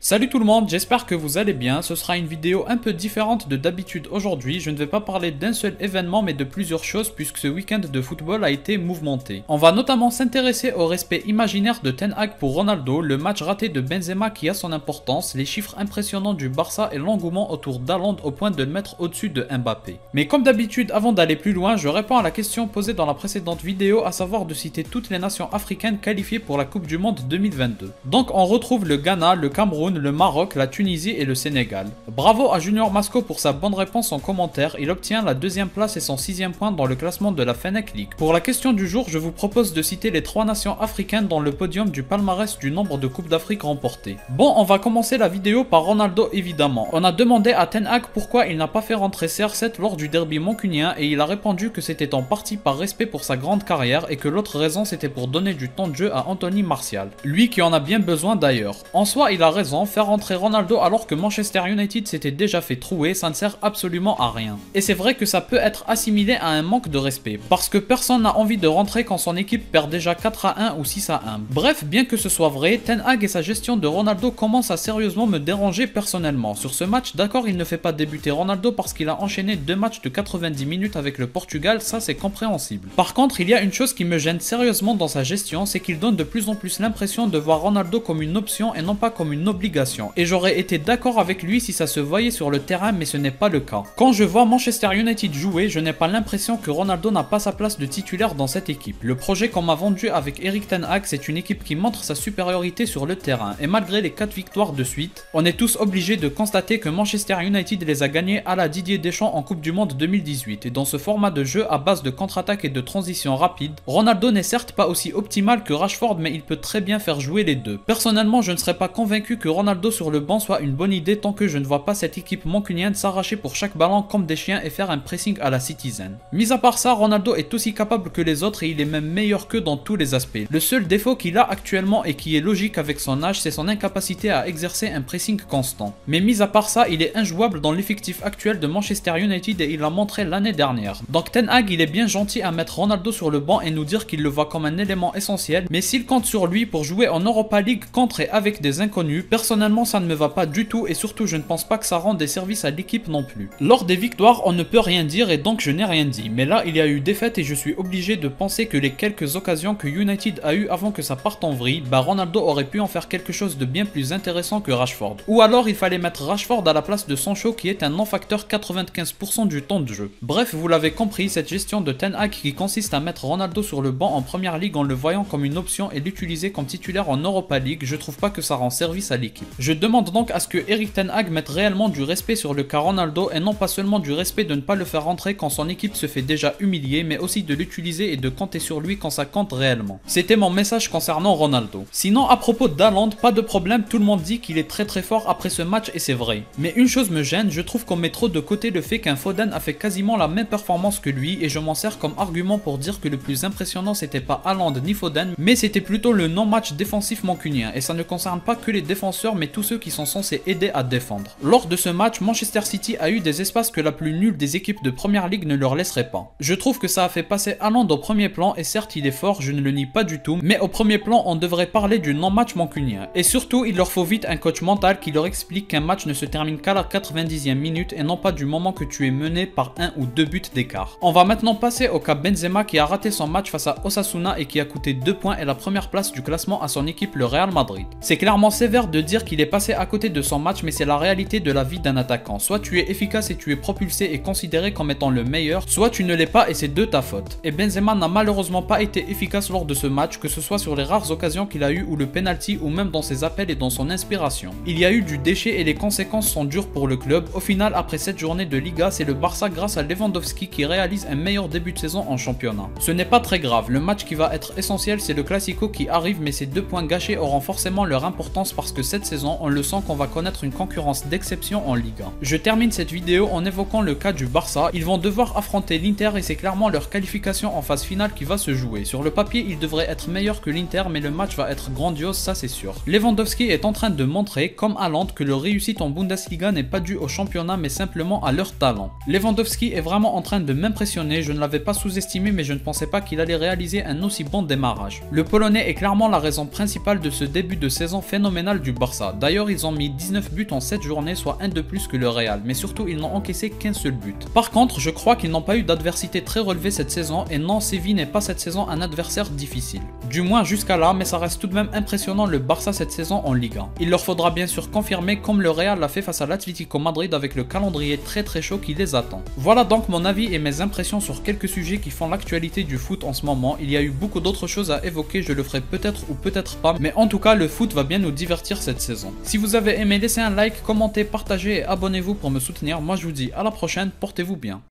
Salut tout le monde, j'espère que vous allez bien. Ce sera une vidéo un peu différente de d'habitude aujourd'hui. Je ne vais pas parler d'un seul événement mais de plusieurs choses puisque ce week-end de football a été mouvementé. On va notamment s'intéresser au respect imaginaire de Ten Hag pour Ronaldo, le match raté de Benzema qui a son importance, les chiffres impressionnants du Barça et l'engouement autour d'Haaland au point de le mettre au-dessus de Mbappé. Mais comme d'habitude, avant d'aller plus loin, je réponds à la question posée dans la précédente vidéo, à savoir de citer toutes les nations africaines qualifiées pour la Coupe du Monde 2022. Donc on retrouve le Ghana, le Cameroun, le Maroc, la Tunisie et le Sénégal. Bravo à Junior Masco pour sa bonne réponse en commentaire, il obtient la deuxième place et son 6e point dans le classement de la Fennec League. Pour la question du jour, je vous propose de citer les 3 nations africaines dans le podium du palmarès du nombre de Coupes d'Afrique remportées. Bon, on va commencer la vidéo par Ronaldo évidemment. On a demandé à Ten Hag pourquoi il n'a pas fait rentrer CR7 lors du derby mancunien et il a répondu que c'était en partie par respect pour sa grande carrière et que l'autre raison c'était pour donner du temps de jeu à Anthony Martial. Lui qui en a bien besoin d'ailleurs. En soi, il a raison, faire rentrer Ronaldo alors que Manchester United s'était déjà fait trouer, ça ne sert absolument à rien. Et c'est vrai que ça peut être assimilé à un manque de respect, parce que personne n'a envie de rentrer quand son équipe perd déjà 4-1 ou 6-1. Bref, bien que ce soit vrai, Ten Hag et sa gestion de Ronaldo commencent à sérieusement me déranger personnellement. Sur ce match, d'accord, il ne fait pas débuter Ronaldo parce qu'il a enchaîné 2 matchs de 90 minutes avec le Portugal, ça c'est compréhensible. Par contre, il y a une chose qui me gêne sérieusement dans sa gestion, c'est qu'il donne de plus en plus l'impression de voir Ronaldo comme une option et non pas comme une obligation. Et j'aurais été d'accord avec lui si ça se voyait sur le terrain, mais ce n'est pas le cas. Quand je vois Manchester United jouer, je n'ai pas l'impression que Ronaldo n'a pas sa place de titulaire dans cette équipe. Le projet qu'on m'a vendu avec Erik Ten Hag, c'est une équipe qui montre sa supériorité sur le terrain. Et malgré les 4 victoires de suite, on est tous obligés de constater que Manchester United les a gagnés à la Didier Deschamps en Coupe du Monde 2018. Et dans ce format de jeu à base de contre-attaque et de transition rapide, Ronaldo n'est certes pas aussi optimal que Rashford, mais il peut très bien faire jouer les deux. Personnellement, je ne serais pas convaincu que Ronaldo sur le banc soit une bonne idée tant que je ne vois pas cette équipe mancunienne s'arracher pour chaque ballon comme des chiens et faire un pressing à la Citizen. Mis à part ça, Ronaldo est aussi capable que les autres et il est même meilleur qu'eux dans tous les aspects. Le seul défaut qu'il a actuellement et qui est logique avec son âge, c'est son incapacité à exercer un pressing constant. Mais mis à part ça, il est injouable dans l'effectif actuel de Manchester United et il l'a montré l'année dernière. Donc Ten Hag, il est bien gentil à mettre Ronaldo sur le banc et nous dire qu'il le voit comme un élément essentiel, mais s'il compte sur lui pour jouer en Europa League contre et avec des inconnus, personnellement ça ne me va pas du tout et surtout je ne pense pas que ça rende des services à l'équipe non plus. Lors des victoires, on ne peut rien dire et donc je n'ai rien dit, mais là il y a eu défaite et je suis obligé de penser que les quelques occasions que United a eu avant que ça parte en vrille, Ronaldo aurait pu en faire quelque chose de bien plus intéressant que Rashford. Ou alors il fallait mettre Rashford à la place de Sancho qui est un non-facteur 95% du temps de jeu. Bref, vous l'avez compris, cette gestion de Ten Hag qui consiste à mettre Ronaldo sur le banc en première ligue en le voyant comme une option et l'utiliser comme titulaire en Europa League, je trouve pas que ça rend service à l'équipe. Je demande donc à ce que Erik Ten Hag mette réellement du respect sur le cas Ronaldo et non pas seulement du respect de ne pas le faire rentrer quand son équipe se fait déjà humilier, mais aussi de l'utiliser et de compter sur lui quand ça compte réellement. C'était mon message concernant Ronaldo. Sinon, à propos d'Haaland, pas de problème, tout le monde dit qu'il est très fort après ce match et c'est vrai. Mais une chose me gêne, je trouve qu'on met trop de côté le fait qu'un Foden a fait quasiment la même performance que lui et je m'en sers comme argument pour dire que le plus impressionnant c'était pas Haaland ni Foden, mais c'était plutôt le non-match défensif mancunien et ça ne concerne pas que les défenseurs mais tous ceux qui sont censés aider à défendre. Lors de ce match, Manchester City a eu des espaces que la plus nulle des équipes de première ligue ne leur laisserait pas. Je trouve que ça a fait passer Haaland au premier plan et certes il est fort, je ne le nie pas du tout, mais au premier plan on devrait parler du non-match mancunien. Et surtout, il leur faut vite un coach mental qui leur explique qu'un match ne se termine qu'à la 90e minute et non pas du moment que tu es mené par 1 ou 2 buts d'écart. On va maintenant passer au cas Benzema qui a raté son match face à Osasuna et qui a coûté 2 points et la première place du classement à son équipe le Real Madrid. C'est clairement sévère de dire qu'il est passé à côté de son match, mais c'est la réalité de la vie d'un attaquant. Soit tu es efficace et tu es propulsé et considéré comme étant le meilleur, soit tu ne l'es pas et c'est de ta faute. Et Benzema n'a malheureusement pas été efficace lors de ce match, que ce soit sur les rares occasions qu'il a eu ou le penalty ou même dans ses appels et dans son inspiration. Il y a eu du déchet et les conséquences sont dures pour le club. Au final, après cette journée de Liga, c'est le Barça grâce à Lewandowski qui réalise un meilleur début de saison en championnat. Ce n'est pas très grave, le match qui va être essentiel c'est le Classico qui arrive, mais ces 2 points gâchés auront forcément leur importance parce que cette saison on le sent qu'on va connaître une concurrence d'exception en Liga. Je termine cette vidéo en évoquant le cas du Barça. Ils vont devoir affronter l'Inter et c'est clairement leur qualification en phase finale qui va se jouer. Sur le papier, ils devraient être meilleurs que l'Inter, mais le match va être grandiose, ça c'est sûr. Lewandowski est en train de montrer, comme Haaland, que leur réussite en Bundesliga n'est pas due au championnat mais simplement à leur talent. Lewandowski est vraiment en train de m'impressionner, je ne l'avais pas sous-estimé mais je ne pensais pas qu'il allait réaliser un aussi bon démarrage. Le Polonais est clairement la raison principale de ce début de saison phénoménal du Barça. Barça. D'ailleurs, ils ont mis 19 buts en 7 journées, soit un de plus que le Real, mais surtout ils n'ont encaissé qu'un seul but. Par contre, je crois qu'ils n'ont pas eu d'adversité très relevée cette saison, et non, Séville n'est pas cette saison un adversaire difficile. Du moins jusqu'à là, mais ça reste tout de même impressionnant le Barça cette saison en Ligue 1. Il leur faudra bien sûr confirmer comme le Real l'a fait face à l'Atlético Madrid avec le calendrier très chaud qui les attend. Voilà donc mon avis et mes impressions sur quelques sujets qui font l'actualité du foot en ce moment. Il y a eu beaucoup d'autres choses à évoquer, je le ferai peut-être ou peut-être pas, mais en tout cas le foot va bien nous divertir cette saison. Si vous avez aimé, laissez un like, commentez, partagez et abonnez-vous pour me soutenir. Moi je vous dis à la prochaine, portez-vous bien.